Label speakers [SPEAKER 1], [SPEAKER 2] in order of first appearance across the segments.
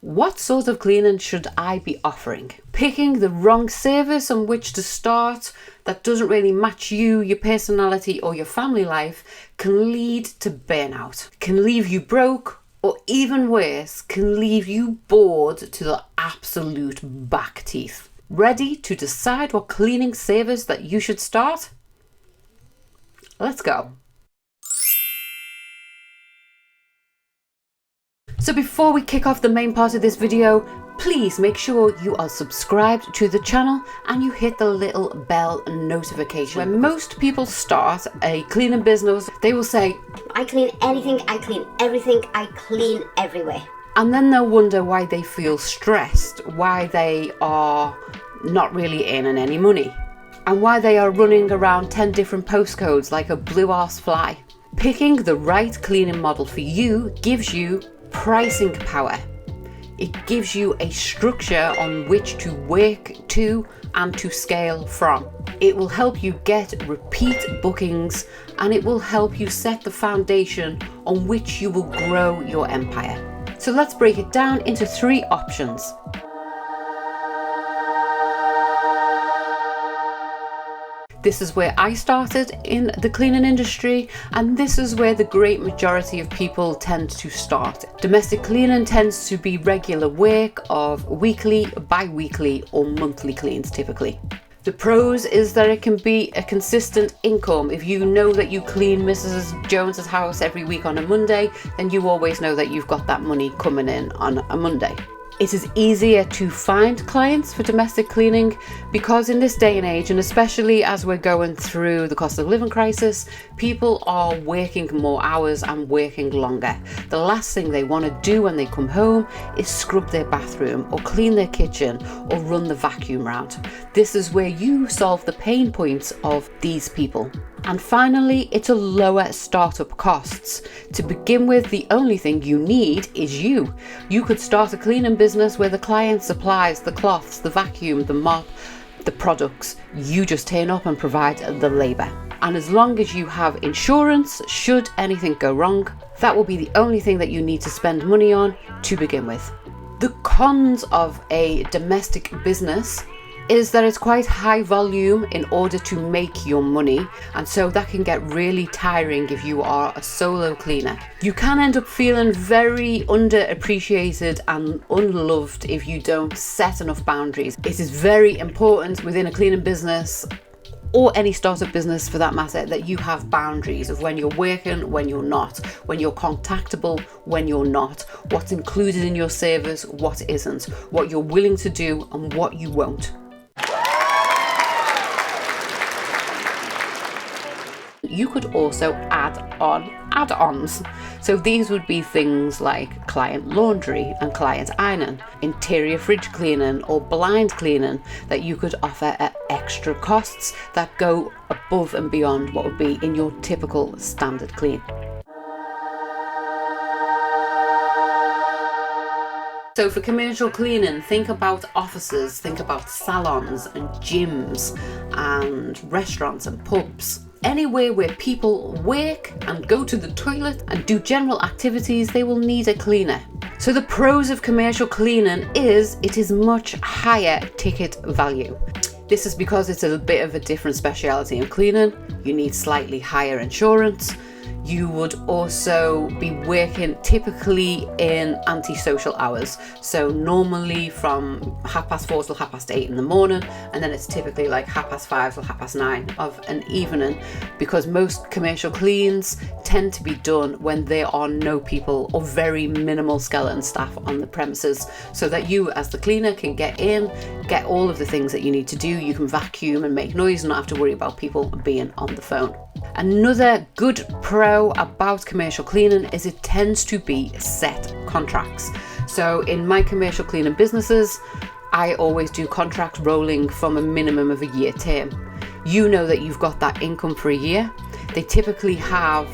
[SPEAKER 1] What sort of cleaning should I be offering? Picking the wrong service on which to start that doesn't really match you, your personality, or your family life can lead to burnout, can leave you broke, or even worse, can leave you bored to the absolute back teeth. Ready to decide what cleaning service that you should start? Let's go. So before we kick off the main part of this video, please make sure you are subscribed to the channel and you hit the little bell notification. When most people start a cleaning business, they will say,
[SPEAKER 2] I clean anything, I clean everything, I clean everywhere.
[SPEAKER 1] And then they'll wonder why they feel stressed, why they are not really earning any money, and why they are running around 10 different postcodes like a blue arse fly. Picking the right cleaning model for you gives you pricing power. It gives you a structure on which to work to and to scale from. It will help you get repeat bookings, and it will help you set the foundation on which you will grow your empire. So let's break it down into 3 options. This is where I started in the cleaning industry, and this is where the great majority of people tend to start. Domestic cleaning tends to be regular work of weekly, bi-weekly or monthly cleans typically. The pros is that it can be a consistent income. If you know that you clean Mrs. Jones's house every week on a Monday, then you always know that you've got that money coming in on a Monday. It is easier to find clients for domestic cleaning because in this day and age, and especially as we're going through the cost of living crisis, people are working more hours and working longer. The last thing they want to do when they come home is scrub their bathroom or clean their kitchen or run the vacuum round. This is where you solve the pain points of these people. And finally, it's a lower startup costs. To begin with, the only thing you need is you. You could start a cleaning business where the client supplies the cloths, the vacuum, the mop, the products. You just turn up and provide the labour. And as long as you have insurance, should anything go wrong, that will be the only thing that you need to spend money on to begin with. The cons of a domestic business is that it's quite high volume in order to make your money, and so that can get really tiring if you are a solo cleaner. You can end up feeling very underappreciated and unloved if you don't set enough boundaries. It is very important within a cleaning business, or any startup business for that matter, that you have boundaries of when you're working, when you're not, when you're contactable, when you're not, what's included in your service, what isn't, what you're willing to do and what you won't. You could also add on add-ons. So these would be things like client laundry and client ironing, interior fridge cleaning or blind cleaning that you could offer at extra costs that go above and beyond what would be in your typical standard clean. So for commercial cleaning, think about offices, think about salons and gyms and restaurants and pubs. Anywhere where people work and go to the toilet and do general activities, they will need a cleaner. So the pros of commercial cleaning is it is much higher ticket value. This is because it's a bit of a different speciality in cleaning. You need slightly higher insurance. You would also be working typically in antisocial hours. So normally from 4:30 till 8:30 in the morning, and then it's typically like 5:30 till 9:30 of an evening, because most commercial cleans tend to be done when there are no people or very minimal skeleton staff on the premises, so that you as the cleaner can get in, get all of the things that you need to do. You can vacuum and make noise and not have to worry about people being on the phone. Another good pro about commercial cleaning is it tends to be set contracts. So in my commercial cleaning businesses, I always do contracts rolling from a minimum of a year term. You know that you've got that income for a year. They typically have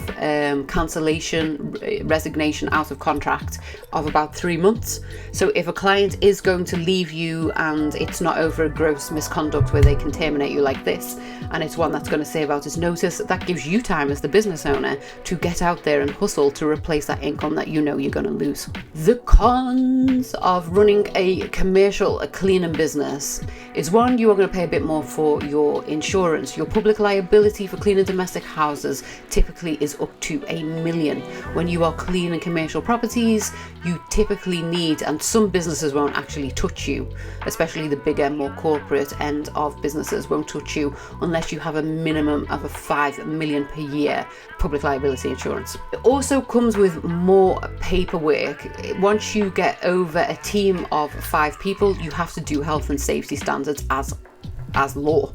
[SPEAKER 1] cancellation, resignation out of contract of about 3 months. So if a client is going to leave you and it's not over a gross misconduct where they can terminate you like this, and it's one that's going to save out his notice, that gives you time as the business owner to get out there and hustle to replace that income that you know you're going to lose. The cons of running a commercial cleaning business is, one, you are going to pay a bit more for your insurance. Your public liability for cleaning domestic houses typically is up to $1 million. When you are cleaning commercial properties, you typically need, and some businesses won't actually touch you, especially the bigger, more corporate end of businesses won't touch you unless you have a minimum of a $5 million per year public liability insurance. It also comes with more paperwork. Once you get over a team of 5 people, you have to do health and safety standards as law.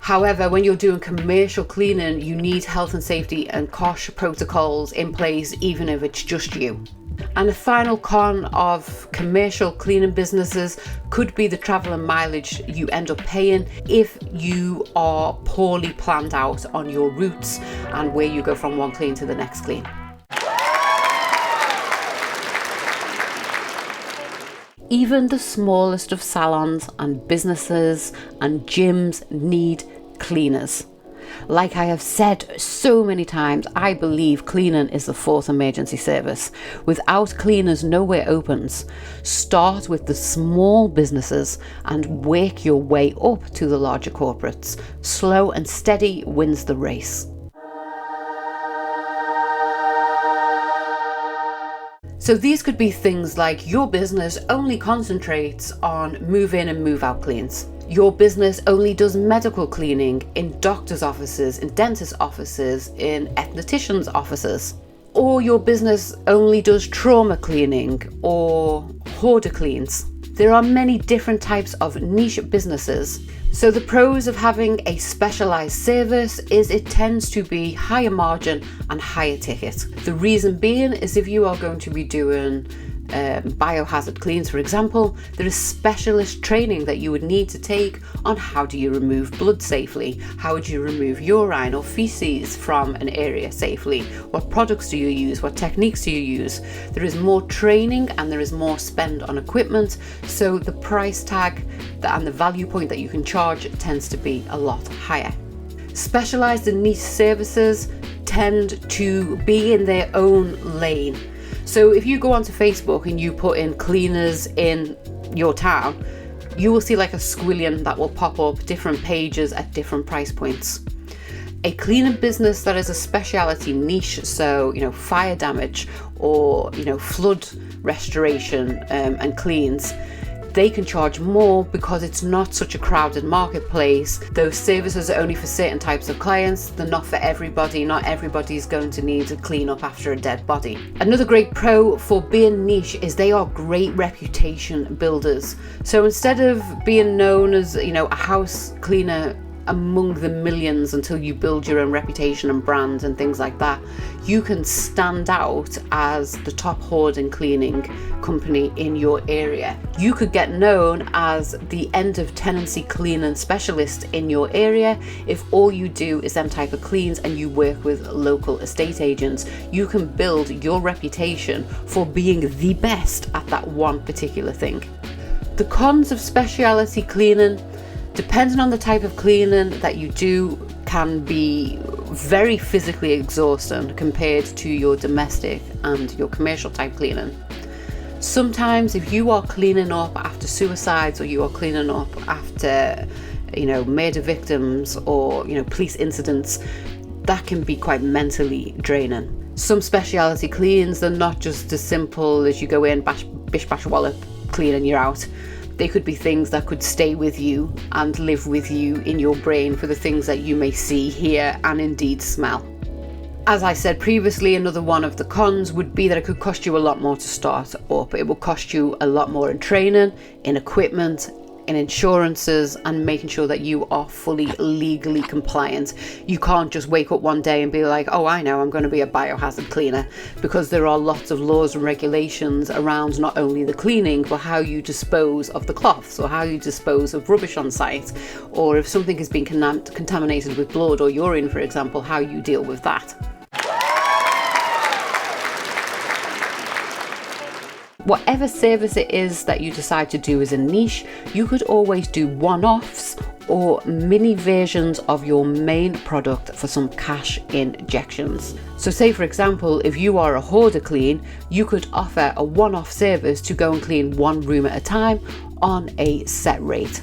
[SPEAKER 1] However, when you're doing commercial cleaning, you need health and safety and COSH protocols in place, even if it's just you. And the final con of commercial cleaning businesses could be the travel and mileage you end up paying if you are poorly planned out on your routes and where you go from one clean to the next clean. Even the smallest of salons and businesses and gyms need cleaners. Like I have said so many times, I believe cleaning is the fourth emergency service. Without cleaners, nowhere opens. Start with the small businesses and work your way up to the larger corporates. Slow and steady wins the race. So these could be things like your business only concentrates on move in and move out cleans. Your business only does medical cleaning in doctors' offices, in dentists' offices, in estheticians' offices. Or your business only does trauma cleaning or hoarder cleans. There are many different types of niche businesses. So the pros of having a specialized service is it tends to be higher margin and higher ticket. The reason being is if you are going to be doing biohazard cleans, for example, there is specialist training that you would need to take on how do you remove blood safely, how would you remove urine or feces from an area safely, what products do you use, what techniques do you use. There is more training and there is more spend on equipment, so the price tag and the value point that you can charge tends to be a lot higher. Specialized and niche services tend to be in their own lane. So if you go onto Facebook and you put in cleaners in your town, you will see like a squillion that will pop up, different pages at different price points. A cleaning business that is a speciality niche, so fire damage or flood restoration and cleans, they can charge more because it's not such a crowded marketplace. Those services are only for certain types of clients. They're not for everybody. Not everybody's going to need to clean up after a dead body. Another great pro for being niche is they are great reputation builders. So instead of being known as, a house cleaner among the millions until you build your own reputation and brand and things like that, you can stand out as the top hoarding cleaning company in your area. You could get known as the end of tenancy cleaning specialist in your area if all you do is them type of cleans and you work with local estate agents. You can build your reputation for being the best at that one particular thing. The cons of speciality cleaning, depending on the type of cleaning that you do, can be very physically exhausting compared to your domestic and your commercial type cleaning. Sometimes if you are cleaning up after suicides or you are cleaning up after, murder victims or, police incidents, that can be quite mentally draining. Some speciality cleans, they're not just as simple as you go in, bish bash wallop, clean and you're out. They could be things that could stay with you and live with you in your brain for the things that you may see, hear, and indeed smell. As I said previously, another one of the cons would be that it could cost you a lot more to start up. It will cost you a lot more in training, in equipment, in insurances, and making sure that you are fully legally compliant. You can't just wake up one day and be like, oh, I know, I'm going to be a biohazard cleaner, because there are lots of laws and regulations around not only the cleaning, but how you dispose of the cloths, or how you dispose of rubbish on site, or if something has been contaminated with blood or urine, for example, how you deal with that. Whatever service it is that you decide to do as a niche, you could always do one-offs or mini versions of your main product for some cash injections. So say, for example, if you are a hoarder clean, you could offer a one-off service to go and clean one room at a time on a set rate.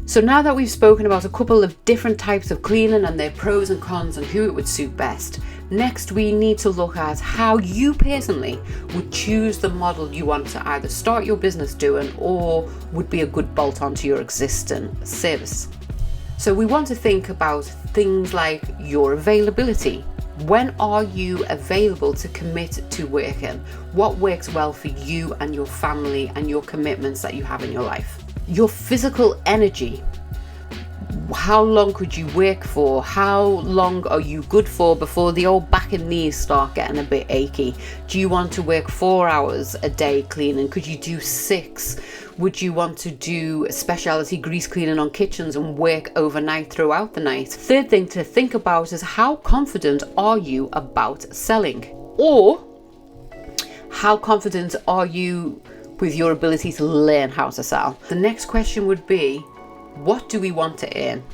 [SPEAKER 1] So now that we've spoken about a couple of different types of cleaning and their pros and cons and who it would suit best, next we need to look at how you personally would choose the model you want to either start your business doing or would be a good bolt on to your existing service. So we want to think about things like your availability. When are you available to commit to working? What works well for you and your family and your commitments that you have in your life? Your physical energy. How long could you work for? How long are you good for before the old back and knees start getting a bit achy? Do you want to work 4 hours a day cleaning? Could you do 6? Would you want to do specialty grease cleaning on kitchens and work overnight throughout the night? Third thing to think about is how confident are you about selling? Or how confident are you with your ability to learn how to sell? The next question would be, what do we want to earn?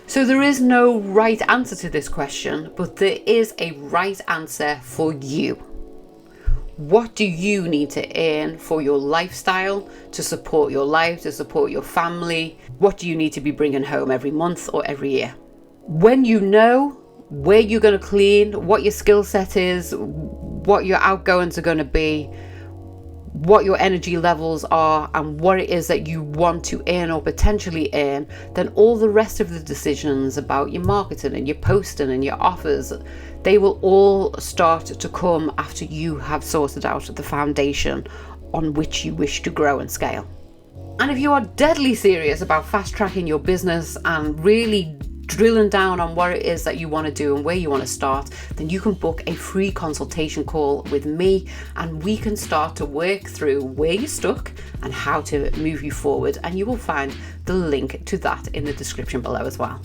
[SPEAKER 1] So there is no right answer to this question, but there is a right answer for you. What do you need to earn for your lifestyle, to support your life, to support your family? What do you need to be bringing home every month or every year? When you know where you're going to clean, what your skill set is, what your outgoings are going to be, what your energy levels are, and what it is that you want to earn or potentially earn, then all the rest of the decisions about your marketing and your posting and your offers, they will all start to come after you have sorted out the foundation on which you wish to grow and scale. And if you are deadly serious about fast tracking your business and really drilling down on what it is that you want to do and where you want to start, then you can book a free consultation call with me, and we can start to work through where you're stuck and how to move you forward. And you will find the link to that in the description below as well.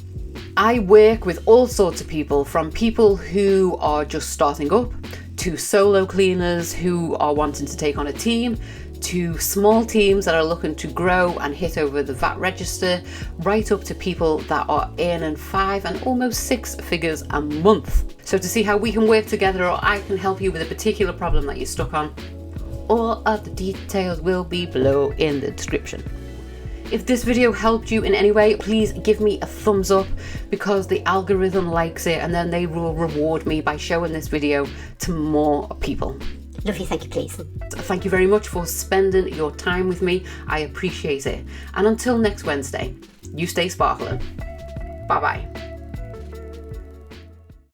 [SPEAKER 1] I work with all sorts of people, from people who are just starting up, to solo cleaners who are wanting to take on a team, to small teams that are looking to grow and hit over the VAT register, right up to people that are earning 5 and almost 6 figures a month. So to see how we can work together, or I can help you with a particular problem that you're stuck on, all of the details will be below in the description. If this video helped you in any way, please give me a thumbs up, because the algorithm likes it and then they will reward me by showing this video to more people.
[SPEAKER 2] Lovely, thank you, please.
[SPEAKER 1] Thank you very much for spending your time with me. I appreciate it. And until next Wednesday, you stay sparkling. Bye bye.